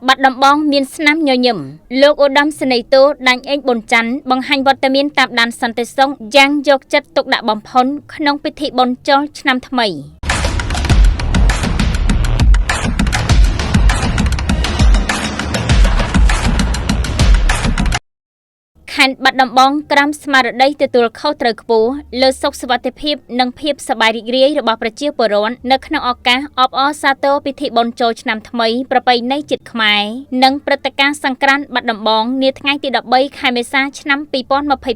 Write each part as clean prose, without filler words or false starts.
បាត់ដំបងមានស្នាមញញឹមលោកឧត្តមសេនីយ៍តូដាញ់អេងប៊ុនច័ន្ទបង្ហាញវត្តមានតាមដានសន្តិសុខយ៉ាងយកចិត្តទុកដាក់បំផុតក្នុងពិធីបុណ្យចូលឆ្នាំថ្មីខណ្ឌបាត់ដំបងក្រមស្មារតីទទួលខុសត្រូវខ្ពស់លើសុខសុវត្ថិភាពនិងភាពសប្បាយរីករាយរបស់ប្រជាពលរដ្ឋនៅក្នុងឱកាសអបអរសាទរពិធីបុណ្យចូលឆ្នាំថ្មីប្រពៃណីជាតិខ្មែរនិងព្រឹត្តិការណ៍សង្ក្រាន្តបាត់ដំបងនាថ្ងៃទី13ខែមេសាឆ្នាំ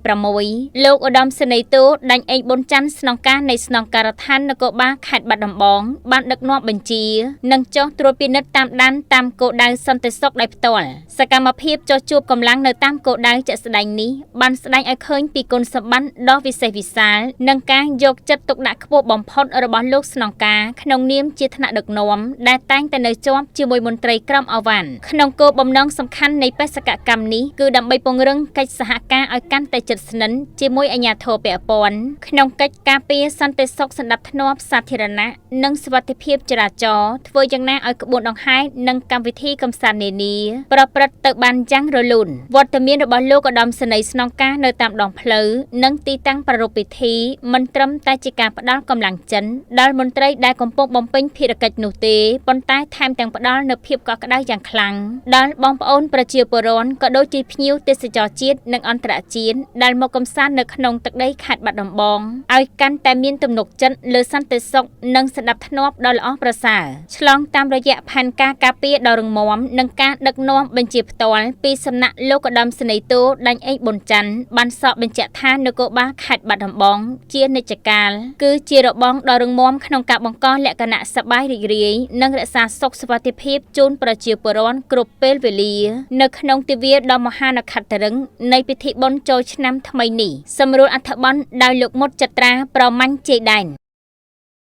2026លោកឧត្តមសេនីយ៍តូដាញ់អេងប៊ុនច័ន្ទស្នងការនៃស្នងការដ្ឋាននគរបាលខេត្តបាត់ដំបងបានដឹកនាំបញ្ជានិងចុះត្រួតពិនិត្យតាមដានតាមគោលដៅសន្តិសុខដោយផ្ទាល់សកម្មភាពចុះជួបកម្លាំងនៅតាមគោលដៅជាក់ស្ដែងនេះបានស្ដែងឲ្យឃើញពីគុណសម្បត្តិដ៏វិសេសវិសាលនិងការយកចិត្តទុកដាក់ខ្ពស់បំផុតរបស់លោកស្នងការក្នុងនាមជាថ្នាក់ដឹកនាំដែលតែងតែនៅជាប់ជាមួយមន្ត្រីក្រមអាវ៉ាន់ក្នុងគោលបំណងសំខាន់នៃបេសកកម្មនេះគឺដើម្បីពង្រឹងកិច្ចសហការឲ្យកាន់តែជិតស្និទ្ធជាមួយអាជ្ញាធរពាក់ព័ន្ធក្នុងកិច្ចការពារសន្តិសុខសណ្ដាប់ធ្នាប់សាធារណៈនិងសុវត្ថិភាពចរាចរណ៍ធ្វើយ៉ាងណាឲ្យក្បួនដង្ហែនិងកម្មវិធីកម្សាន្តនានាប្រព្រឹត្តទៅបានយ៉ាងរលូនវត្តមានរបស់លោកឧត្តមសេនីយ៍ស្នងការនៅតាមដងផ្លូវនិងទីតាំងប្រារព្ធពិធីមិនត្រឹមតែជាការផ្ដល់កម្លាំងចិនដល់មន្ត្រីដែលកំពុងបំពេញភារកិច្ចនោះទេប៉ុន្តែថែមទាំងផ្ដល់នូវភាពកក់ក្ដៅយ៉ាងខ្លាំងដល់បងប្អូនប្រជាពលរដ្ឋក៏ដូចជាភ្ញៀវទេសចរជាតិនិងអន្តរជាតិដែលមកកម្សាន្តនៅក្នុងទឹកដីខេត្តបាត់ដំបងឲ្យកាន់តែមានទំនុកចិត្តលើសន្តិសុខនិងសណ្ដាប់ធ្នាប់ដ៏ល្អប្រសើរឆ្លងតាមរយៈផែនការការពារដ៏រឹងមាំនិងការដឹកនាំបញ្ជាផ្ទាល់ពីសំណាក់លោកឧត្តមសេនីយ៍តូដាញ់អេងប៊ុនច័ន្ទបានសកបញ្ជាក់ថានគរបាលខេត្តបាត់ដំបងជានិច្ចកាលគឺជារបងដ៏រឹងមាំក្នុងការបង្កលក្ខណៈសប្បាយរីករាយនិងរក្សាសុខសុវត្ថិភាពជូនប្រជាពលរដ្ឋគ្រប់ពេលវេលានៅក្នុងទិវាដ៏មហានក្ខត្តរឹងនៃពិធីបុណ្យចូលឆ្នាំថ្មីនេះសម្រួលអត្ថបទដោយលោកមុតចត្រាប្រមាញ់ជ័យដែន